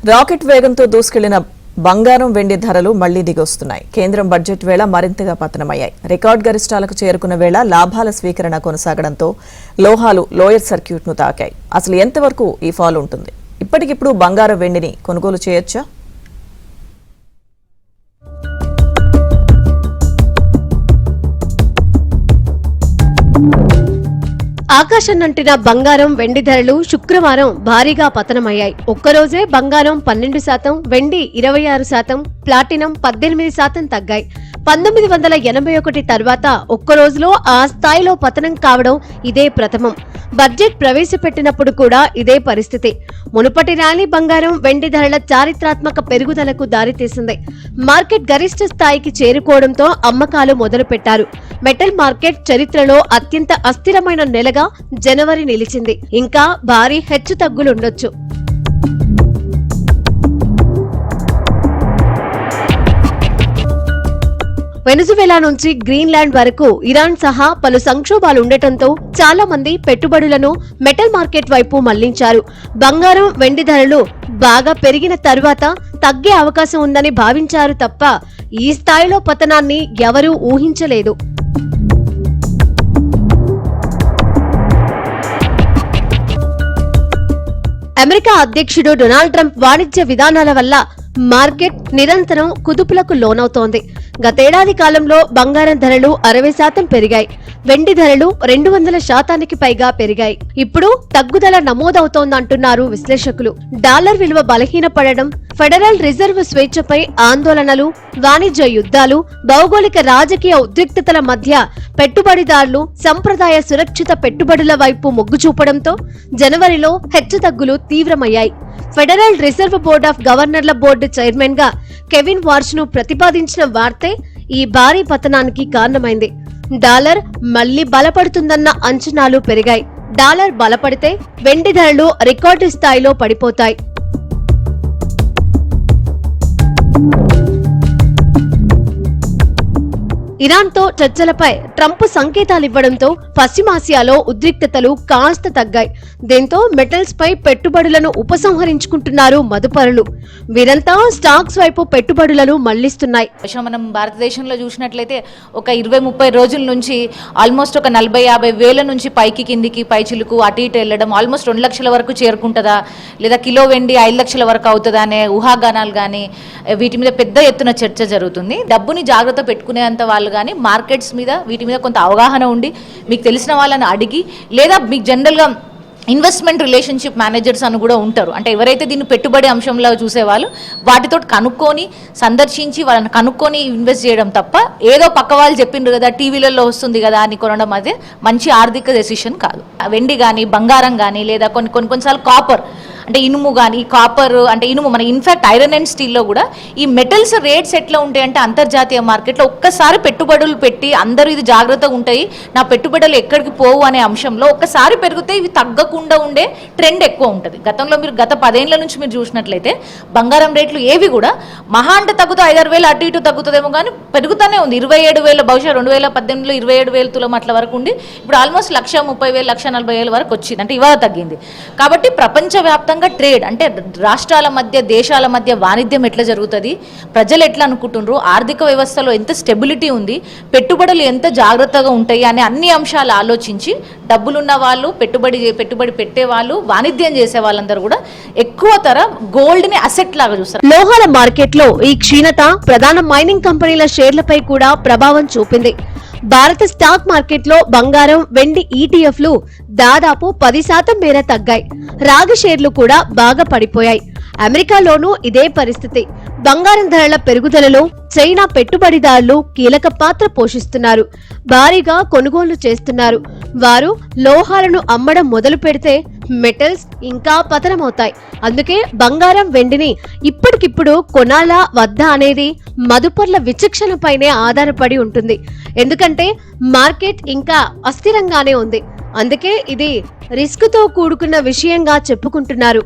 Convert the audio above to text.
Rocket వేగంతో దూసుకెళ్లిన బంగారం వెండి ధరలు మళ్లీ దిగొస్తున్నాయి. కేంద్రం బడ్జెట్ వేళ మరింతగా పతనమయ్యాయి. రికార్డ్ గరిష్టాలకు చేరుకున్న వేళ లాభాల స్వీకరణ కొనసాగడంతో లోహాలు లోయర్ సర్క్యూట్ ను తాకాయి. అసలు ఎంతవరకు ఈ ఫాల్ ఉంటుంది? ఇప్పటికిప్పుడు బంగారం వెండిని కొనుగోలు చేయొచ్చా? ఆకాశనంటిన బంగారం వెండి ధరలు శుక్రవారం భారీగా పతనమయ్యాయి. ఒక్కరోజే బంగారం 12%, వెండి 26%, ప్లాటినం 18% తగ్గాయి. 1981 తర్వాత ఒక్కరోజులో ఆ స్థాయిలో పతనం కావడం ఇదే ప్రథమం. బడ్జెట్ ప్రవేశపెట్టినప్పుడు కూడా ఇదే పరిస్థితి. మునుపటి ర్యాలీ బంగారం వెండి ధరల చారిత్రాత్మక పెరుగుదలకు దారితీసింది. మార్కెట్ గరిష్ట స్థాయికి చేరుకోవడంతో అమ్మకాలు మొదలుపెట్టారు. మెటల్ మార్కెట్ చరిత్రలో అత్యంత అస్థిరమైన నెలగా జనవరి నిలిచింది. ఇంకా భారీ హెచ్చుతగ్గులుండొచ్చు. వెనుజువేలా నుంచి గ్రీన్లాండ్ వరకు ఇరాన్ సహా పలు సంక్షోభాలుండటంతో చాలా మంది పెట్టుబడులను మెటల్ మార్కెట్ వైపు మళ్లించారు. బంగారం వెండి ధరలు బాగా పెరిగిన తరువాత తగ్గే అవకాశం ఉందని భావించారు తప్ప ఈ స్థాయిలో పతనాన్ని ఎవరూ ఊహించలేదు. అమెరికా అధ్యక్షుడు డొనాల్డ్ ట్రంప్ వాణిజ్య విధానాల వల్ల మార్కెట్ నిరంతరం కుదుపులకు లోనవుతోంది. గతేడాది కాలంలో బంగారం ధరలు 60% పెరిగాయి. వెండి ధరలు 200% పైగా పెరిగాయి. ఇప్పుడు తగ్గుదల నమోదవుతోందంటున్నారు విశ్లేషకులు. డాలర్ విలువ బలహీనపడడం, ఫెడరల్ రిజర్వ్ స్వేచ్ఛపై ఆందోళనలు, వాణిజ్య యుద్ధాలు, భౌగోళిక రాజకీయ ఉద్రిక్తతల మధ్య పెట్టుబడిదారులు సంప్రదాయ సురక్షిత పెట్టుబడుల వైపు మొగ్గు చూపడంతో జనవరిలో హెచ్చుతగ్గులు తీవ్రమయ్యాయి. ఫెడరల్ రిజర్వ్ బోర్డ్ ఆఫ్ గవర్నర్ల బోర్డు చైర్మన్ గా కెవిన్ వార్ష్ ను ప్రతిపాదించిన వార్తే ఈ భారీ పతనానికి కారణమైంది. డాలర్ మళ్లీ బలపడుతుందన్న అంచనాలు పెరిగాయి. డాలర్ బలపడితే వెండి ధరలు రికార్డు స్థాయిలో పడిపోతాయి. ఇరాన్తో చర్చలపై ట్రంప్ సంకేతాలివ్వడంతో పశ్చిమాసియాలో ఉద్రిక్తతలు కాస్త తగ్గాయి. దీంతో మెటల్స్ పై పెట్టుబడులను ఉపసంహరించుకుంటున్నారు మదుపరులు. వీరంతా స్టాక్స్ వైపు పెట్టుబడులను మళ్లిస్తున్నాయి. మనం భారతదేశంలో చూసినట్లయితే ఒక 20-30 రోజుల నుంచి ఆల్మోస్ట్ ఒక 40-50 వేల నుంచి పైకి కిందికి పైచిలుకు అటు ఇటు వెళ్ళడం, ఆల్మోస్ట్ 2 లక్షల వరకు చేరుకుంటుందా లేదా కిలో వెండి 5 లక్షల వరకు అవుతుందా అనే ఊహాగానాలు కానీ వీటి మీద పెద్ద ఎత్తున చర్చ జరుగుతుంది. డబ్బుని జాగ్రత్త పెట్టుకునేంత వాళ్ళు కానీ మార్కెట్స్ మీద వీటి మీద కొంత అవగాహన ఉండి మీకు తెలిసిన వాళ్ళని అడిగి లేదా మీకు జనరల్గా ఇన్వెస్ట్మెంట్ రిలేషన్షిప్ మేనేజర్స్ అని కూడా ఉంటారు. అంటే ఎవరైతే దీన్ని పెట్టుబడి అంశంలో చూసేవాళ్ళు వాటితో కనుక్కొని సందర్శించి వాళ్ళని కనుక్కొని ఇన్వెస్ట్ చేయడం తప్ప ఏదో పక్క వాళ్ళు చెప్పిండ్రు కదా టీవీలలో వస్తుంది కదా అని కొనడం అదే మంచి ఆర్థిక డెసిషన్ కాదు. వెండి కానీ బంగారం కానీ లేదా కొన్నిసార్లు కాపర్ అంటే ఇనుము కానీ కాపర్ అంటే ఇనుము మన ఇన్ఫాక్ట్ ఐరన్ అండ్ స్టీల్లో కూడా ఈ మెటల్స్ రేట్స్ ఎట్లా ఉంటాయి అంటే అంతర్జాతీయ మార్కెట్లో ఒక్కసారి పెట్టుబడులు పెట్టి అందరూ ఇది జాగ్రత్తగా ఉంటాయి, నా పెట్టుబడులు ఎక్కడికి పోవు అనే అంశంలో ఒక్కసారి పెరిగితే ఇవి తగ్గకుండా ఉండే ట్రెండ్ ఎక్కువ ఉంటుంది. గతంలో మీరు గత 10 ఏళ్ల నుంచి మీరు చూసినట్లయితే బంగారం రేట్లు ఏవి కూడా మహా అంటే తగ్గుతాయి, 5-6 వేలు అటు ఇటు తగ్గుతుందేమో కానీ పెరుగుతూనే ఉంది. 27,000 బహుశా 2018లో 27,000 తులం అట్ల వరకు ఉండి ఇప్పుడు ఆల్మోస్ట్ 1,30,000 1,40,000 వరకు వచ్చింది. అంటే ఇవాళ తగ్గింది. కాబట్టి ప్రపంచవ్యాప్తంగా ట్రేడ్ అంటే రాష్ట్రాల మధ్య దేశాల మధ్య వాణిజ్యం ఎట్లా జరుగుతుంది, ప్రజలు ఎట్లా అనుకుంటున్నారు, ఆర్థిక వ్యవస్థలో ఎంత స్టెబిలిటీ ఉంది, పెట్టుబడులు ఎంత జాగ్రత్తగా ఉంటాయి అనే అన్ని అంశాలు ఆలోచించి డబ్బులున్న వాళ్ళు పెట్టుబడి పెట్టే వాళ్ళు వాణిజ్యం చేసే వాళ్ళందరూ కూడా ఎక్కువ గోల్డ్ ని అసెట్ లాగా చూస్తారు. లోహాల మార్కెట్ లో ఈ క్షీణత ప్రధాన మైనింగ్ కంపెనీల షేర్లపై కూడా ప్రభావం చూపింది. భారత స్టాక్ మార్కెట్ లో బంగారం వెండి ఈటీఎఫ్లు దాదాపు 10% మేర తగ్గాయి. రాగి షేర్లు కూడా బాగా పడిపోయాయి. అమెరికాలోనూ ఇదే పరిస్థితి. బంగారం ధరల పెరుగుదలలో చైనా పెట్టుబడిదారులు కీలక పాత్ర పోషిస్తున్నారు. భారీగా కొనుగోలు చేస్తున్నారు. వారు లోహాలను అమ్మడం మొదలు పెడితే మెటల్స్ ఇంకా పతనమవుతాయి. అందుకే బంగారం వెండిని ఇప్పటికిప్పుడు కొనాలా వద్దా అనేది మదుపర్ల విచక్షణపైనే ఆధారపడి ఉంటుంది. ఎందుకంటే మార్కెట్ ఇంకా అస్థిరంగానే ఉంది. అందుకే ఇది రిస్క్ తో కూడుకున్న విషయంగా చెప్పుకుంటున్నారు.